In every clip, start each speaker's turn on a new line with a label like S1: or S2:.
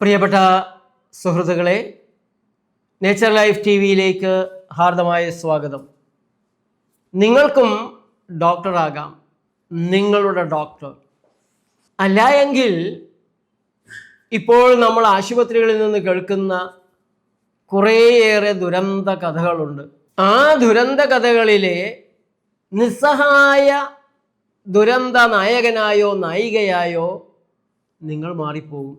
S1: പ്രിയപ്പെട്ട സുഹൃത്തുക്കളെ, nature life T വിയിലേക്ക് ഹാർദമായ സ്വാഗതം. നിങ്ങൾക്കും ഡോക്ടറാകാം, നിങ്ങളുടെ ഡോക്ടർ. അല്ല എങ്കിൽ ഇപ്പോൾ നമ്മൾ ആശുപത്രികളിൽ നിന്ന് കേൾക്കുന്ന കുറേയേറെ ദുരന്ത കഥകളുണ്ട്. ആ ദുരന്ത കഥകളിലെ നിസ്സഹായ ദുരന്ത നായകനായോ നായികയായോ നിങ്ങൾ മാറിപ്പോകും.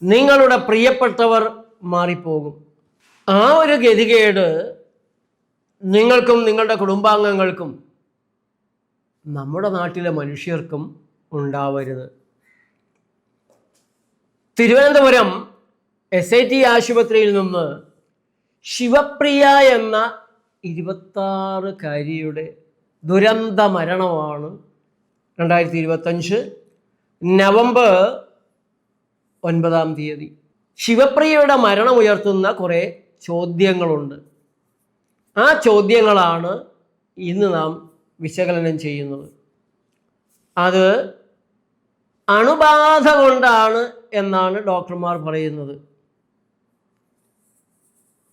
S1: നിങ്ങളുടെ പ്രിയപ്പെട്ടവർ മാറിപ്പോകും. ആ ഒരു ഗതികേട് നിങ്ങൾക്കും നിങ്ങളുടെ കുടുംബാംഗങ്ങൾക്കും നമ്മുടെ നാട്ടിലെ മനുഷ്യർക്കും ഉണ്ടാവരുത്. തിരുവനന്തപുരം SIT ആശുപത്രിയിൽ നിന്ന് ശിവപ്രിയ എന്ന 26-കാരിയുടെ ദുരന്ത മരണമാണ് 2025 നവംബർ 9 ശിവപ്രിയയുടെ മരണമുയർത്തുന്ന കുറേ ചോദ്യങ്ങളുണ്ട്. ആ ചോദ്യങ്ങളാണ് ഇന്ന് നാം വിശകലനം ചെയ്യുന്നത്. അത് അണുബാധ കൊണ്ടാണ് എന്നാണ് ഡോക്ടർമാർ പറയുന്നത്.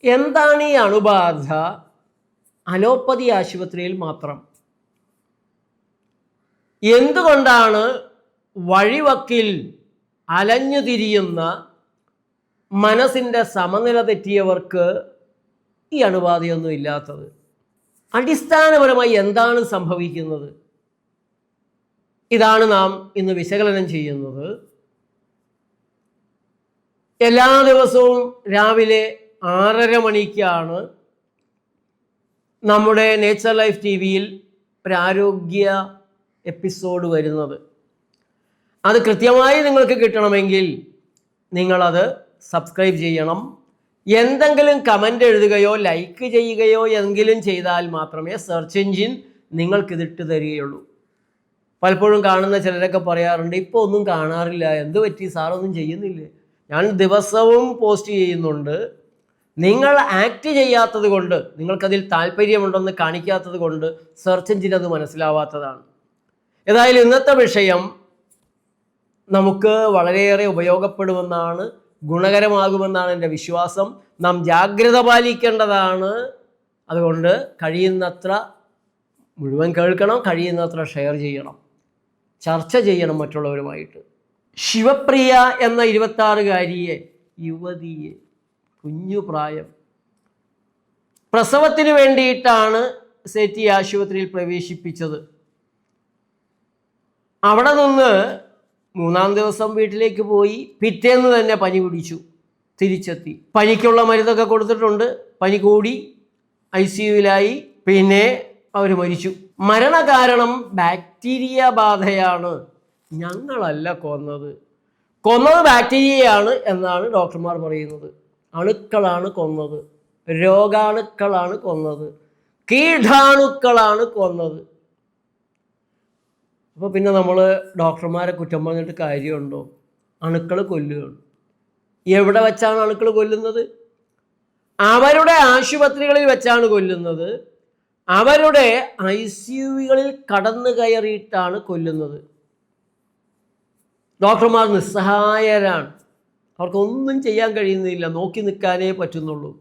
S1: എന്താണ് ഈ അണുബാധ? അലോപ്പതി ആശുപത്രിയിൽ മാത്രം. എന്തുകൊണ്ടാണ് വഴിവക്കിൽ അലഞ്ഞു തിരിയുന്ന മനസ്സിൻ്റെ സമനില തെറ്റിയവർക്ക് ഈ അണുബാധയൊന്നും ഇല്ലാത്തത്? അടിസ്ഥാനപരമായി എന്താണ് സംഭവിക്കുന്നത്? ഇതാണ് നാം ഇന്ന് വിശകലനം ചെയ്യുന്നത്. എല്ലാ ദിവസവും രാവിലെ 6:30 മണിക്കാണ് നമ്മുടെ നേച്ചർ ലൈഫ് ടി വിയിൽ ഒരു ആരോഗ്യ എപ്പിസോഡ് വരുന്നത്. അത് കൃത്യമായി നിങ്ങൾക്ക് കിട്ടണമെങ്കിൽ നിങ്ങളത് സബ്സ്ക്രൈബ് ചെയ്യണം. എന്തെങ്കിലും കമൻ്റ് എഴുതുകയോ ലൈക്ക് ചെയ്യുകയോ എങ്കിലും ചെയ്താൽ മാത്രമേ സെർച്ച് എഞ്ചിൻ നിങ്ങൾക്കിതിട്ട് തരികയുള്ളൂ. പലപ്പോഴും കാണുന്ന ചിലരൊക്കെ പറയാറുണ്ട്, ഇപ്പോൾ ഒന്നും കാണാറില്ല, എന്ത് പറ്റി സാറൊന്നും ചെയ്യുന്നില്ലേ? ഞാൻ ദിവസവും പോസ്റ്റ് ചെയ്യുന്നുണ്ട്. നിങ്ങൾ ആക്ട് ചെയ്യാത്തത് കൊണ്ട്, നിങ്ങൾക്കതിൽ താല്പര്യമുണ്ടെന്ന് കാണിക്കാത്തത് കൊണ്ട് സെർച്ച് എഞ്ചിൻ അത് മനസ്സിലാവാത്തതാണ്. ഏതായാലും ഇന്നത്തെ വിഷയം നമുക്ക് വളരെയേറെ ഉപയോഗപ്പെടുമെന്നാണ്, ഗുണകരമാകുമെന്നാണ് എൻ്റെ വിശ്വാസം. നാം ജാഗ്രത പാലിക്കേണ്ടതാണ്. അതുകൊണ്ട് കഴിയുന്നത്ര മുഴുവൻ കേൾക്കണം, കഴിയുന്നത്ര ഷെയർ ചെയ്യണം, ചർച്ച ചെയ്യണം മറ്റുള്ളവരുമായിട്ട്. ശിവപ്രിയ എന്ന 26-കാരിയെ, യുവതിയെ, കുഞ്ഞു പ്രായം, പ്രസവത്തിന് വേണ്ടിയിട്ടാണ് SIT ആശുപത്രിയിൽ പ്രവേശിപ്പിച്ചത്. അവിടെ നിന്ന് 3-ാം ദിവസം വീട്ടിലേക്ക് പോയി. പിറ്റേന്ന് തന്നെ പനി പിടിച്ചു, തിരിച്ചെത്തി. പനിക്കുള്ള മരുന്നൊക്കെ കൊടുത്തിട്ടുണ്ട്. പനി കൂടി, ICUവിലായി. പിന്നെ അവർ മരിച്ചു. മരണകാരണം ബാക്ടീരിയ ബാധയാണ്. ഞങ്ങളല്ല കൊന്നത് ബാക്ടീരിയയാണ് എന്നാണ് ഡോക്ടർമാർ പറയുന്നത്. അണുക്കളാണ് കൊന്നത്, രോഗാണുക്കളാണ് കൊന്നത്, കീടാണുക്കളാണ് കൊന്നത്. അപ്പോൾ പിന്നെ നമ്മൾ ഡോക്ടർമാരെ കുറ്റം പറഞ്ഞിട്ട് കാര്യമുണ്ടോ? അണുക്കൾ കൊല്ലുകയാണ്. എവിടെ വെച്ചാണ് അണുക്കൾ കൊല്ലുന്നത്? അവരുടെ ആശുപത്രികളിൽ വെച്ചാണ് കൊല്ലുന്നത്. അവരുടെ ICUകളിൽ കടന്നു കയറിയിട്ടാണ് കൊല്ലുന്നത്. ഡോക്ടർമാർ നിസ്സഹായരാണ്. അവർക്കൊന്നും ചെയ്യാൻ കഴിയുന്നില്ല, നോക്കി നിൽക്കാനേ പറ്റുന്നുള്ളൂ.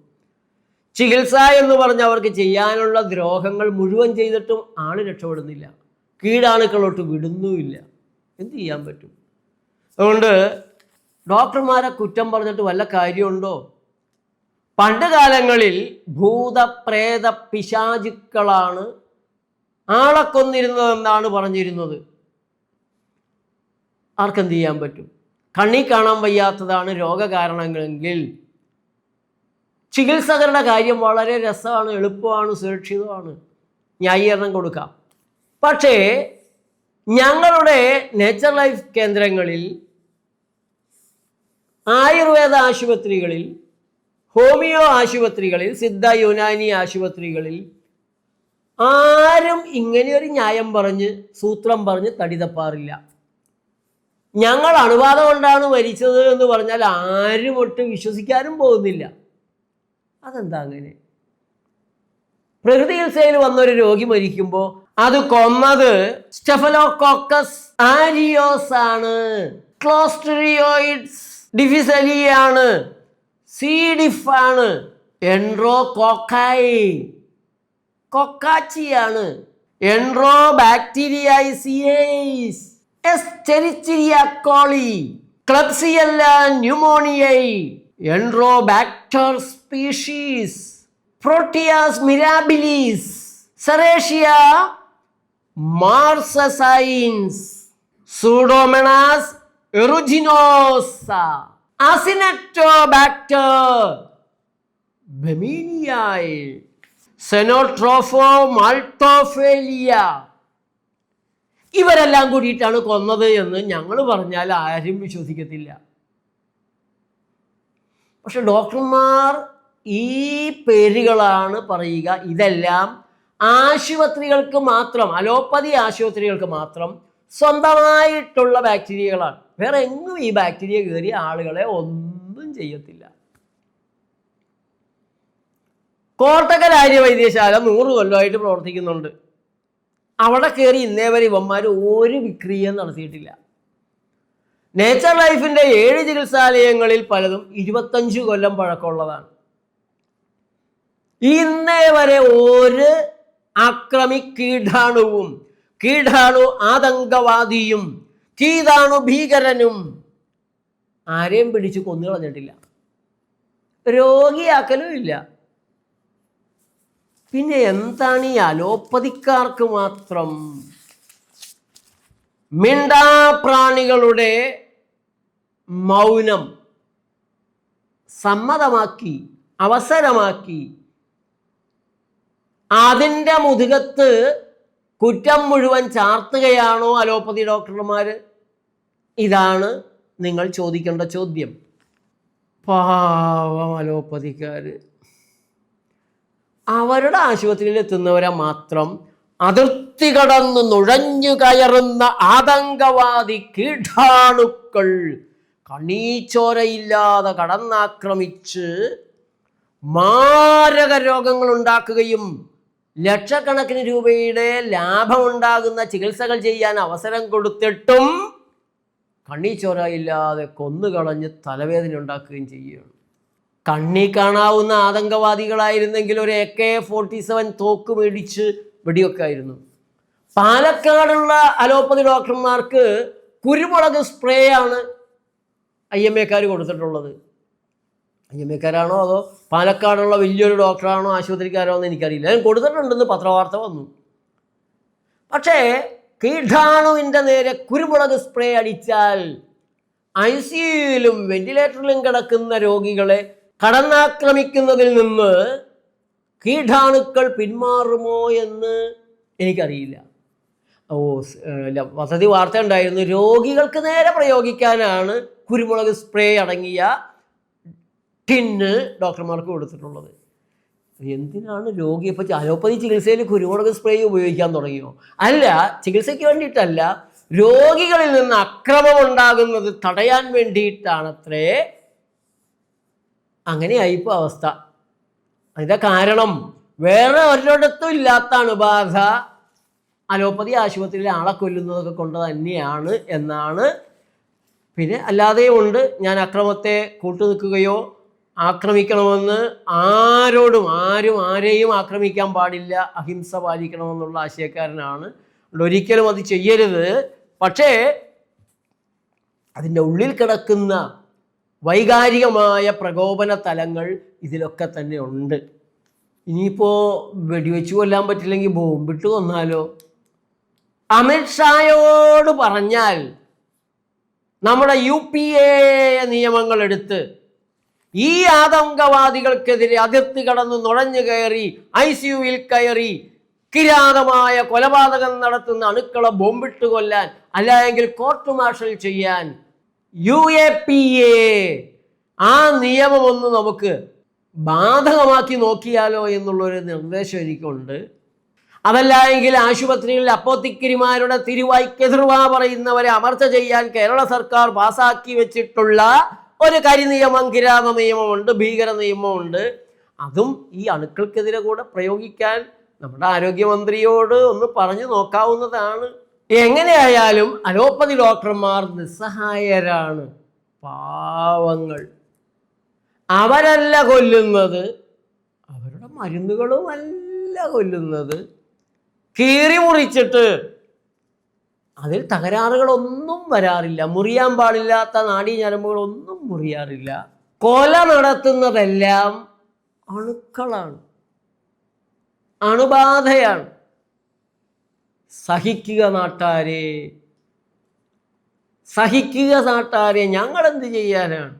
S1: ചികിത്സ എന്ന് പറഞ്ഞ് അവർക്ക് ചെയ്യാനുള്ള ദ്രോഹങ്ങൾ മുഴുവൻ ചെയ്തിട്ടും ആള് രക്ഷപ്പെടുന്നില്ല. കീടാണുക്കളോട്ട് വിടുന്നുമില്ല. എന്ത് ചെയ്യാൻ പറ്റും? അതുകൊണ്ട് ഡോക്ടർമാരെ കുറ്റം പറഞ്ഞിട്ട് വല്ല കാര്യമുണ്ടോ? പണ്ട് കാലങ്ങളിൽ ഭൂതപ്രേത പിശാചുക്കളാണ് ആളെ കൊന്നിരുന്നതെന്നാണ് പറഞ്ഞിരുന്നത്. ആർക്കെന്ത് ചെയ്യാൻ പറ്റും? കണ്ണി കാണാൻ വയ്യാത്തതാണ് രോഗകാരണങ്ങളെങ്കിൽ ചികിത്സകരുടെ കാര്യം വളരെ രസമാണ്, എളുപ്പമാണ്, സുരക്ഷിതമാണ്, ന്യായീകരണം കൊടുക്കാം. പക്ഷേ ഞങ്ങളുടെ നേച്ചർ ലൈഫ് കേന്ദ്രങ്ങളിൽ, ആയുർവേദ ആശുപത്രികളിൽ, ഹോമിയോ ആശുപത്രികളിൽ, സിദ്ധ യുനാനി ആശുപത്രികളിൽ ആരും ഇങ്ങനെയൊരു ന്യായം പറഞ്ഞ്, സൂത്രം പറഞ്ഞ് തടി തപ്പാറില്ല. ഞങ്ങൾ അണുബാധ കൊണ്ടാണ് മരിച്ചത് എന്ന് പറഞ്ഞാൽ ആരും ഒട്ടും വിശ്വസിക്കാനും പോകുന്നില്ല. അതെന്താ അങ്ങനെ? പ്രകൃതി ചികിത്സയിൽ വന്നൊരു രോഗി മരിക്കുമ്പോൾ അത് കൊന്നത് സ്റ്റെഫലോകോക്കസ് ആരിയോസ് ആണ്, ക്ലോസ്ട്രിയോയിഡ്സ് ഡിഫിസലിയാണ്, സി ഡിഫ് ആണ്, എൻട്രോ കോക്കായി കൊക്കാച്ചിയാണ്, Enterobacteriaceae, Escherichia coli, Klebsiella pneumoniae, Enterobacter species, Proteus mirabilis, Serratia marcescens, Pseudomonas aeruginosa, Acinetobacter baumannii, Stenotrophomonas maltophilia. ഇവരെല്ലാം കൂടിയിട്ടാണ് കൊന്നത് എന്ന് ഞങ്ങൾ പറഞ്ഞാൽ ആരും വിശ്വസിക്കത്തില്ല. പക്ഷെ ഡോക്ടർമാർ ഈ പേരുകളാണ് പറയുക. ഇതെല്ലാം ആശുപത്രികൾക്ക് മാത്രം, അലോപ്പതി ആശുപത്രികൾക്ക് മാത്രം സ്വന്തമായിട്ടുള്ള ബാക്ടീരിയകളാണ്. വേറെ എങ്ങും ഈ ബാക്ടീരിയ കയറി ആളുകളെ ഒന്നും ചെയ്യത്തില്ല. കോട്ടക്കൽ ആര്യവൈദ്യശാല 100 കൊല്ലമായിട്ട് പ്രവർത്തിക്കുന്നുണ്ട്. അവിടെ കയറി ഇന്നേ വരെ ഇവന്മാർ ഒരു വിക്രിയം നടത്തിയിട്ടില്ല. നേച്ചർ ലൈഫിൻ്റെ 7 ചികിത്സാലയങ്ങളിൽ പലതും 25 കൊല്ലം പഴക്കമുള്ളതാണ്. ഇന്നേ വരെ ഒരു ആക്രമി കീടാണു ആതങ്കവാദിയും കീടാണു ഭീകരനും ആരെയും പിടിച്ച് കൊന്നു കളഞ്ഞിട്ടില്ല, രോഗിയാക്കലും ഇല്ല. പിന്നെ എന്താണ് ഈ അലോപ്പതിക്കാർക്ക് മാത്രം? മിണ്ടാപ്രാണികളുടെ മൗനം സമ്മതമാക്കി, അവസരമാക്കി, അതിൻ്റെ മുതുകത്ത് കുറ്റം മുഴുവൻ ചാർത്തുകയാണോ അലോപ്പതി ഡോക്ടർമാർ? ഇതാണ് നിങ്ങൾ ചോദിക്കേണ്ട ചോദ്യം. പാവം അലോപ്പതിക്കാർ. അവരുടെ ആശുപത്രിയിൽ എത്തുന്നവരെ മാത്രം അതിർത്തി കടന്ന് നുഴഞ്ഞു കയറുന്ന ആതങ്കവാദി കീടാണുക്കൾ കണ്ണീച്ചോരയില്ലാതെ കടന്നാക്രമിച്ച് മാരക രോഗങ്ങൾ ഉണ്ടാക്കുകയും ലക്ഷക്കണക്കിന് രൂപയുടെ ലാഭമുണ്ടാകുന്ന ചികിത്സകൾ ചെയ്യാൻ അവസരം കൊടുത്തിട്ടും കണ്ണീച്ചോരയില്ലാതെ കൊന്നുകളഞ്ഞ് തലവേദന ഉണ്ടാക്കുകയും ചെയ്യുകയാണ്. കണ്ണി കാണാവുന്ന ആതങ്കവാദികളായിരുന്നെങ്കിൽ ഒരു AK-47 തോക്ക് മേടിച്ച് വെടിയൊക്കെ ആയിരുന്നു. പാലക്കാടുള്ള അലോപ്പതി ഡോക്ടർമാർക്ക് കുരുമുളക് സ്പ്രേ ആണ് IMA-ക്കാർ കൊടുത്തിട്ടുള്ളത്. IMA-ക്കാരാണോ അതോ പാലക്കാടുള്ള വലിയൊരു ഡോക്ടറാണോ ആശുപത്രിക്കാരോ എന്ന് എനിക്കറിയില്ല. ഞാൻ കൊടുത്തിട്ടുണ്ടെന്ന് പത്രവാർത്ത വന്നു. പക്ഷേ കീടാണുവിൻ്റെ നേരെ കുരുമുളക് സ്പ്രേ അടിച്ചാൽ ICUയിലും വെന്റിലേറ്ററിലും കിടക്കുന്ന രോഗികളെ കടന്നാക്രമിക്കുന്നതിൽ നിന്ന് കീടാണുക്കൾ പിന്മാറുമോ എന്ന് എനിക്കറിയില്ല. വസതി വാർത്ത ഉണ്ടായിരുന്നു, രോഗികൾക്ക് നേരെ പ്രയോഗിക്കാനാണ് കുരുമുളക് സ്പ്രേ അടങ്ങിയ ടിന്ന് ഡോക്ടർമാർക്ക് കൊടുത്തിട്ടുള്ളത്. എന്തിനാണ് രോഗി ഇപ്പോൾ അലോപ്പതി ചികിത്സയിൽ കുരുമുളക് സ്പ്രേ ഉപയോഗിക്കാൻ തുടങ്ങിയോ? അല്ല, ചികിത്സയ്ക്ക് വേണ്ടിയിട്ടല്ല, രോഗികളിൽ നിന്ന് അക്രമം ഉണ്ടാകുന്നത് തടയാൻ വേണ്ടിയിട്ടാണത്രേ. അങ്ങനെയായിപ്പോൾ അവസ്ഥ. അതിൻ്റെ കാരണം വേറെ ഒരിടത്തും ഇല്ലാത്ത അണുബാധ അലോപ്പതി ആശുപത്രിയിൽ ആളെ കൊല്ലുന്നതൊക്കെ കൊണ്ട് തന്നെയാണ് എന്നാണ്. പിന്നെ അല്ലാതെയും ഉണ്ട്. ഞാൻ അക്രമത്തെ കൂട്ടുനിൽക്കുകയോ ആക്രമിക്കണമെന്ന് ആരെയും ആക്രമിക്കാൻ പാടില്ല, അഹിംസ പാലിക്കണമെന്നുള്ള ആശയക്കാരനാണ്. ഒരിക്കലും അത് ചെയ്യരുത്. പക്ഷേ അതിൻ്റെ ഉള്ളിൽ കിടക്കുന്ന വൈകാരികമായ പ്രകോപന തലങ്ങൾ ഇതിലൊക്കെ തന്നെ ഉണ്ട്. ഇനിയിപ്പോൾ വെടിവെച്ച് കൊല്ലാൻ പറ്റില്ലെങ്കിൽ ബോംബിട്ട് കൊന്നാലോ? അമിത്ഷായോട് പറഞ്ഞാൽ നമ്മുടെ UPA നിയമങ്ങൾ എടുത്ത് ഈ ആതങ്കവാദികൾക്കെതിരെ അതിർത്തി കടന്ന് നുഴഞ്ഞു കയറി ICUവിൽ കയറി കിരാതമായ കൊലപാതകം നടത്തുന്ന അണുക്കളെ ബോംബിട്ട് കൊല്ലാൻ, അല്ലെങ്കിൽ കോർട്ട് മാർഷൽ ചെയ്യാൻ UAPA ആ നിയമം ഒന്ന് നമുക്ക് ബാധകമാക്കി നോക്കിയാലോ എന്നുള്ളൊരു നിർദ്ദേശം എനിക്കുണ്ട്. അതല്ല എങ്കിൽ ആശുപത്രികളിൽ അപ്പോത്തിക്കരിമാരുടെ തിരുവായ്ക്കെതിർവാ പറയുന്നവരെ അമർച്ച ചെയ്യാൻ കേരള സർക്കാർ പാസാക്കി വെച്ചിട്ടുള്ള ഒരു കരിനിയമം, കിരാത നിയമമുണ്ട്, ഭീകര നിയമമുണ്ട്. അതും ഈ അണുക്കൾക്കെതിരെ കൂടെ പ്രയോഗിക്കാൻ നമ്മുടെ ആരോഗ്യമന്ത്രിയോട് ഒന്ന് പറഞ്ഞു നോക്കാവുന്നതാണ്. എങ്ങനെയായാലും അലോപ്പതി ഡോക്ടർമാർ നിസ്സഹായരാണ്. പാവങ്ങൾ. അവരല്ല കൊല്ലുന്നത്, അവരുടെ മരുന്നുകളും അല്ല കൊല്ലുന്നത്. കീറി മുറിച്ചിട്ട് അതിൽ തകരാറുകളൊന്നും വരാറില്ല. മുറിയാൻ പാടില്ലാത്ത നാഡീ ഞരമ്പുകളൊന്നും മുറിയാറില്ല. കൊല നടത്തുന്നതെല്ലാം അണുക്കളാണ്, അണുബാധയാണ്. സഹിക്കുക നാട്ടാരെ, സഹിക്കുക നാട്ടാരെ, ഞങ്ങൾ എന്ത് ചെയ്യാനാണ്?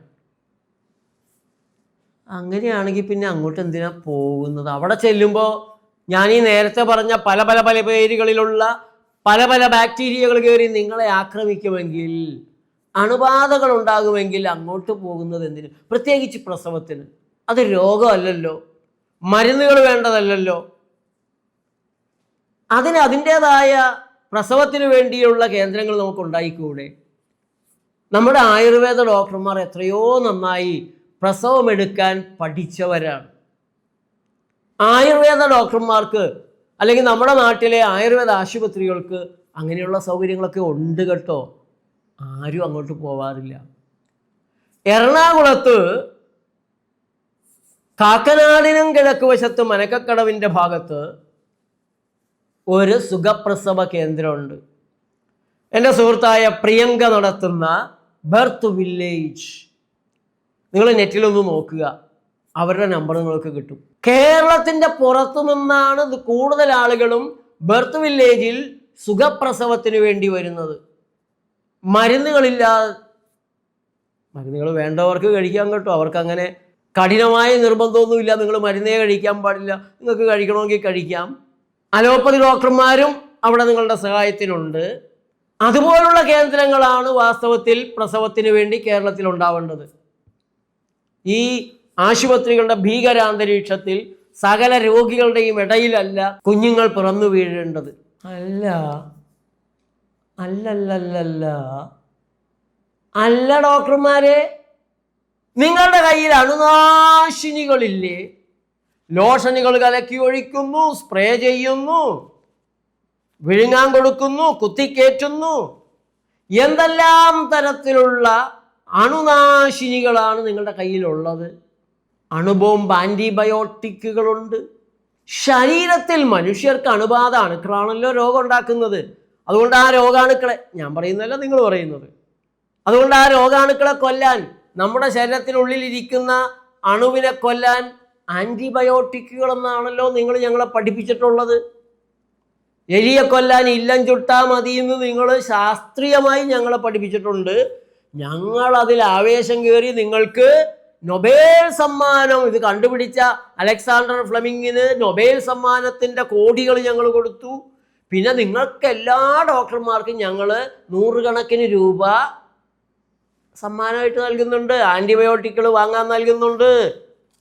S1: അങ്ങനെയാണെങ്കിൽ പിന്നെ അങ്ങോട്ട് എന്തിനാ പോകുന്നത്? അവിടെ ചെല്ലുമ്പോൾ ഞാൻ ഈ നേരത്തെ പറഞ്ഞ പല പല പല പേരുകളിലുള്ള പല പല ബാക്ടീരിയകൾ കയറി നിങ്ങളെ ആക്രമിക്കുമെങ്കിൽ, അണുബാധകൾ ഉണ്ടാകുമെങ്കിൽ അങ്ങോട്ട് പോകുന്നത് എന്തിന്? പ്രത്യേകിച്ച് പ്രസവത്തിന്. അത് രോഗമല്ലല്ലോ, മരുന്നുകൾ വേണ്ടതല്ലല്ലോ. അതിന് അതിൻ്റേതായ പ്രസവത്തിന് വേണ്ടിയുള്ള കേന്ദ്രങ്ങൾ നമുക്ക് ഉണ്ടായിക്കൂടെ? നമ്മുടെ ആയുർവേദ ഡോക്ടർമാർ എത്രയോ നന്നായി പ്രസവമെടുക്കാൻ പഠിച്ചവരാണ്. ആയുർവേദ ഡോക്ടർമാർക്ക് അല്ലെങ്കിൽ നമ്മുടെ നാട്ടിലെ ആയുർവേദ ആശുപത്രികൾക്ക് അങ്ങനെയുള്ള സൗകര്യങ്ങളൊക്കെ ഉണ്ട് കേട്ടോ. ആരും അങ്ങോട്ട് പോവാറില്ല. എറണാകുളത്ത് കാക്കനാടിനും കിഴക്ക് വശത്ത് മനക്കക്കടവിൻ്റെ ഭാഗത്ത് ഒരു സുഖപ്രസവ കേന്ദ്രമുണ്ട്. എൻ്റെ സുഹൃത്തായ പ്രിയങ്ക നടത്തുന്ന ബർത്ത് വില്ലേജ്. നിങ്ങൾ നെറ്റിലൊന്ന് നോക്കുക, അവരുടെ നമ്പർ നിങ്ങൾക്ക് കിട്ടും. കേരളത്തിൻ്റെ പുറത്തു നിന്നാണ് കൂടുതൽ ആളുകളും ബർത്ത് വില്ലേജിൽ സുഖപ്രസവത്തിന് വേണ്ടി വരുന്നത്. മരുന്നുകളില്ലാതെ, മരുന്നുകൾ വേണ്ടവർക്ക് കഴിക്കാൻ കേട്ടോ, അവർക്ക് അങ്ങനെ കഠിനമായ നിർബന്ധമൊന്നുമില്ല. നിങ്ങൾ മരുന്നേ കഴിക്കാൻ പാടില്ല, നിങ്ങൾക്ക് കഴിക്കണമെങ്കിൽ കഴിക്കാം. അലോപ്പതി ഡോക്ടർമാരും അവിടെ നിങ്ങളുടെ സഹായത്തിനുണ്ട്. അതുപോലുള്ള കേന്ദ്രങ്ങളാണ് വാസ്തവത്തിൽ പ്രസവത്തിന് വേണ്ടി കേരളത്തിൽ ഉണ്ടാവേണ്ടത്. ഈ ആശുപത്രികളുടെ ഭീകരാന്തരീക്ഷത്തിൽ സകല രോഗികളുടെയും ഇടയിലല്ല കുഞ്ഞുങ്ങൾ പിറന്നു വീഴേണ്ടത്. അല്ല ഡോക്ടർമാരെ, നിങ്ങളുടെ കയ്യിൽ അണുനാശിനികളില്ലേ? ലോഷനുകൾ കലക്കി ഒഴിക്കുന്നു, സ്പ്രേ ചെയ്യുന്നു, വിഴുങ്ങാൻ കൊടുക്കുന്നു, കുത്തിക്കേറ്റുന്നു. എന്തെല്ലാം തരത്തിലുള്ള അണുനാശിനികളാണ് നിങ്ങളുടെ കയ്യിലുള്ളത്? അണുബോംബ്, ആൻറ്റിബയോട്ടിക്കുകളുണ്ട്. ശരീരത്തിൽ മനുഷ്യർക്ക് അണുബാധ, അണുക്കളാണല്ലോ രോഗം ഉണ്ടാക്കുന്നത്. അതുകൊണ്ട് ആ രോഗാണുക്കളെ, ഞാൻ പറയുന്നതല്ല നിങ്ങൾ പറയുന്നത്, അതുകൊണ്ട് ആ രോഗാണുക്കളെ കൊല്ലാൻ, നമ്മുടെ ശരീരത്തിനുള്ളിലിരിക്കുന്ന അണുവിനെ കൊല്ലാൻ ആൻറ്റിബയോട്ടിക്കുകളെന്നാണല്ലോ നിങ്ങൾ ഞങ്ങളെ പഠിപ്പിച്ചിട്ടുള്ളത്. എലിയെ കൊല്ലാൻ ഇല്ലം ചുട്ടാ മതി എന്ന് നിങ്ങൾ ശാസ്ത്രീയമായി ഞങ്ങളെ പഠിപ്പിച്ചിട്ടുണ്ട്. ഞങ്ങൾ അതിൽ ആവേശം കയറി നിങ്ങൾക്ക് നൊബേൽ സമ്മാനം, ഇത് കണ്ടുപിടിച്ച അലക്സാണ്ടർ ഫ്ലെമിങ്ങിന് നൊബേൽ സമ്മാനത്തിൻ്റെ കോടികൾ ഞങ്ങൾ കൊടുത്തു. പിന്നെ നിങ്ങൾക്ക് എല്ലാ ഡോക്ടർമാർക്കും ഞങ്ങൾ 100 കണക്കിന് രൂപ സമ്മാനമായിട്ട് നൽകുന്നുണ്ട്, ആൻറ്റിബയോട്ടിക്കുകൾ വാങ്ങാൻ നൽകുന്നുണ്ട്.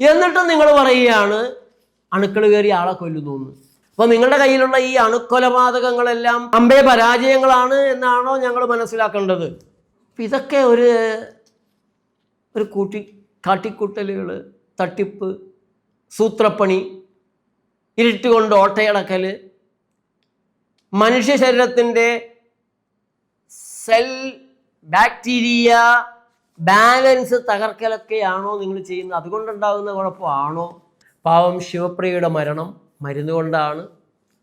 S1: എന്നിട്ടും നിങ്ങൾ പറയുകയാണ് അണുക്കൾ കയറി ആളെ കൊല്ലുന്നു എന്ന്. അപ്പോൾ നിങ്ങളുടെ കയ്യിലുള്ള ഈ അണുക്കൊലപാതകങ്ങളെല്ലാം അമ്പേ പരാജയങ്ങളാണ് എന്നാണോ ഞങ്ങൾ മനസ്സിലാക്കേണ്ടത്? അപ്പം ഇതൊക്കെ ഒരു കാട്ടിക്കൂട്ടലുകൾ, തട്ടിപ്പ്, സൂത്രപ്പണി, ഇരുട്ടുകൊണ്ട് ഓട്ടയടക്കൽ, മനുഷ്യ ശരീരത്തിൻ്റെ സെൽ ബാക്ടീരിയ ബാലൻസ് തകർക്കലൊക്കെയാണോ നിങ്ങൾ ചെയ്യുന്നത്? അതുകൊണ്ടുണ്ടാകുന്ന കുഴപ്പമാണോ? പാവം ശിവപ്രിയയുടെ മരണം മരുന്ന് കൊണ്ടാണ്,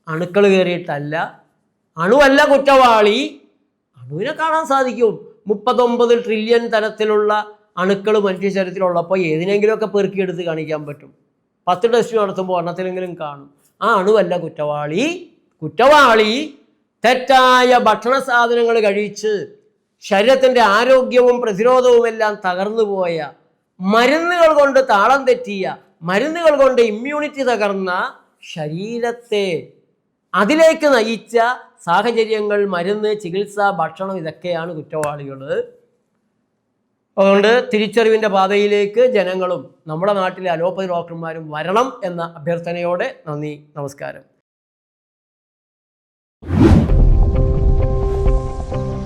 S1: അണുക്കൾ കയറിയിട്ടല്ല. അണുവല്ല കുറ്റവാളി. അണുവിനെ കാണാൻ സാധിക്കും. 39 ട്രില്യൺ തരത്തിലുള്ള അണുക്കൾ മനുഷ്യ ശരീരത്തിലുള്ളപ്പോൾ ഏതിനെങ്കിലുമൊക്കെ പെറുക്കിയെടുത്ത് കാണിക്കാൻ പറ്റും. 10 ടെസ്റ്റ് നടത്തുമ്പോൾ എണ്ണത്തിലെങ്കിലും കാണും. ആ അണുവല്ല കുറ്റവാളി. കുറ്റവാളി തെറ്റായ ഭക്ഷണ സാധനങ്ങൾ കഴിച്ച് ശരീരത്തിൻ്റെ ആരോഗ്യവും പ്രതിരോധവുമെല്ലാം തകർന്നു പോയ, മരുന്നുകൾ കൊണ്ട് താളം തെറ്റിയ, മരുന്നുകൾ കൊണ്ട് ഇമ്മ്യൂണിറ്റി തകർന്ന ശരീരത്തെ അതിലേക്ക് നയിച്ച സാഹചര്യങ്ങൾ, മരുന്ന്, ചികിത്സ, ഭക്ഷണം, ഇതൊക്കെയാണ് കുറ്റവാളികൾ. അതുകൊണ്ട് തിരിച്ചറിവിൻ്റെ പാതയിലേക്ക് ജനങ്ങളും നമ്മുടെ നാട്ടിലെ അലോപ്പതി ഡോക്ടർമാരും വരണം എന്ന അഭ്യർത്ഥനയോടെ നന്ദി, നമസ്കാരം.